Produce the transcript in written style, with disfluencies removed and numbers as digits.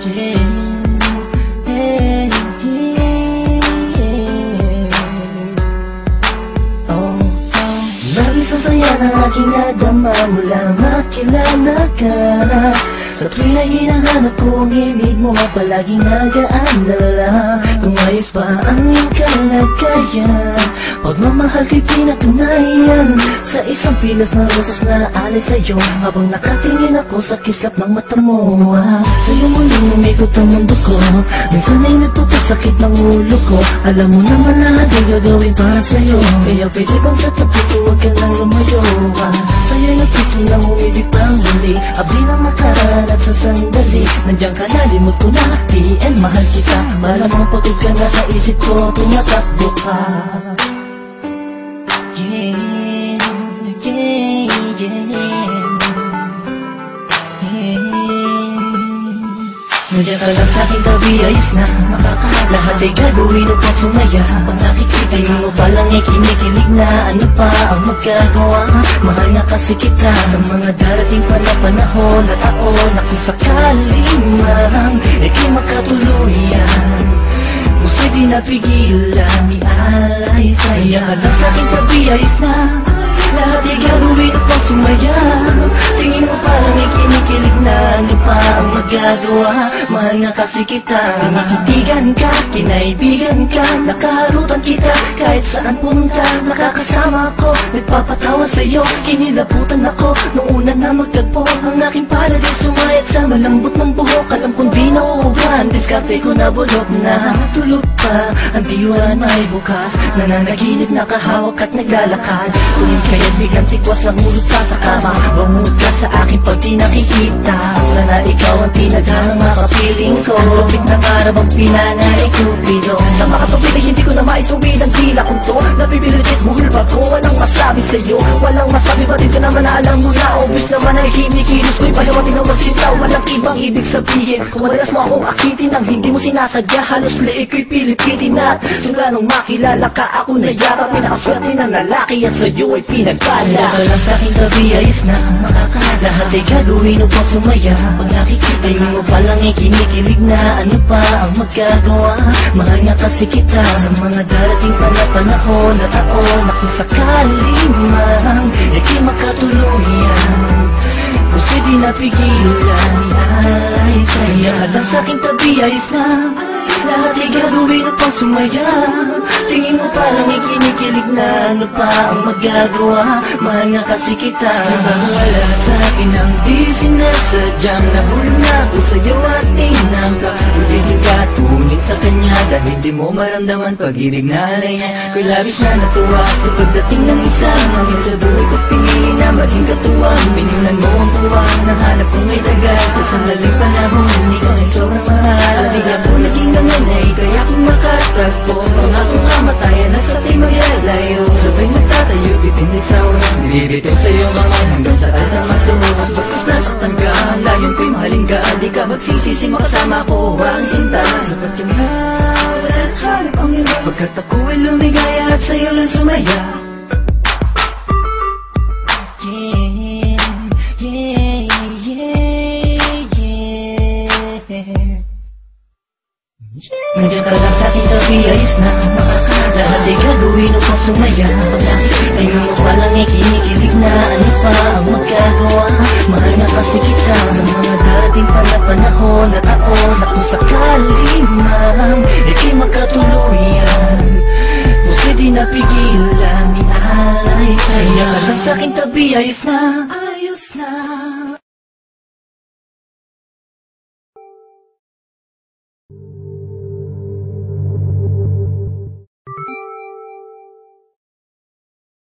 Labis ang saya ng aking nadama mula makilala ka. Sa tuwing na hinahanap ko ang ibig mo, palaging nag-aalala kung ayos pa ang iyong kalagayan. Pagmamahal ko'y pinatunayan sa isang pilas na rosas na alay sa'yo, habang nakatingin ako sa kislap ng mata mo. Sa'yo muling umikot ang mundo ko, minsan ay nagpapasakit ng ulo ko. Alam mo naman lahat ay gagawin para sa'yo, kaya pwede bang sa tabi ko huwag ka nang lumayo. Sa'yo'y nagtutulong umibig pang huli, abdi ng nakaraan at sa sandali. Nandiyan ka na, limot ko na, PN mahal kita. Malamang pagod ka na sa isip ko, tumatakbo ka. Nandiyan ka lang sa'king tabi, ayos na lahat ay gagawin upang sumaya. Pag nakikita mo palang ay kinikilig na, ano pa ang magagawa? Mahal na kasi kita sa mga darating pa na panahon at taon, na kung sakaling man ika'y makatuluyan, puso'y di napigilan, ialay sa'yo. Nandiyan ka lang sa'king tabi, ayos na lahat ay gagawin upang sumaya. Tingin mo parang ikinikilig na, ano pa ang magagawa? Mahal nga kasi kita. Nakitigan ka, kinaibigan ka, nakaharutan kita kahit saan pumunta. Nakakasama ko, nagpapatawa sa'yo, kinilabutan ako nung una na magtagpo. Ang aking paradis sumayat sa malambot ng buhok. Alam kong di nauuban, diskarte ko na bulok na. Tulog pa, ang diwan may bukas, nananaginip, nakahawak at naglalakad. Tuloy kaya't biglang tikwas ng ulot ka sa kama. Bangungot ka sa akin pag di nakikita. Sana ikaw ang tinaghanang makapiling ko. Lupit ng araw ang pinanay Cupido. Sa makatupid ay hindi ko na maituwid ang tila kong to. Nabibiligit buhol ba ko? Walang masabi sa'yo, walang masabi, batid ka naman na alam mo na. Obvious naman ay kinikilos ko'y pagawating ng magsinta. Walang ibang ibig sabihin kung madalas mo akong akitin ang hindi mo sinasadya. Halos liig ko'y pilipitin at simula nung makilala ka, ako na yata pinakaswerte ng lalaki at sa'yo ay pinagpala. Ka lang sa'king tabi, ayos na lahat ay gagawin upang sumaya. Pag nakikita mo palang ay kinikilig na, ano pa ang magagawa? Mahal nga kasi kita sa mga darating pa na panahon at taon, na kung sakaling man ika'y makatuluyan, puso'y di napigilan, ialay sa'yo. Nandiyan ka lang sa'king tabi, ayos na lahat ay gagawin upang sumaya. Tingin mo parang ikinikilig na, ano pa ang magagawa? Mahal nga kasi kita. Wala sa'kin ang di sinasadyang nahulog na ako sa'yo at tinangka. Ulitin ka, tunin sa kanya dahil di mo maramdaman pag-ibig na alay niya. Ko'y labis na natuwa sa pagdating ng isang hanggang sa buhay ko pinili na maging katuwang. Pinunan mo ang tuwang nahanap kong may tagal sa sandaling panahon, ikaw ay sobrang mahal. At di ako naging nanganay kaya kung makatagpo, pangakong kamatayan at sa ating magyalayo. Sabay nagtatayo, titindig sa oras, nilibitaw sa'yo mga hanggang sa atang matuhos. Bagkus nasaktan ka, ang layon ko'y mahalin ka, di ka magsisisi makasama ko, ang sinta. Sapat ka na, walang hanap ang iba, pagkat ako ay lumigaya at sa'yo lang sumaya. Nandiyan ka lang sa'king tabi, ayos na lahat ay gagawin upang sumaya. Pag nakikita mo palang ay kinikilig na, ano pa ang magagawa? Mahal nga kasi kita sa mga darating pa na panahon at taon, na kung sakaling man ika'y makatuluyan, puso'y di napigilan, ialay sa'yo. Nandiyan ka lang sa'king tabi, ayos na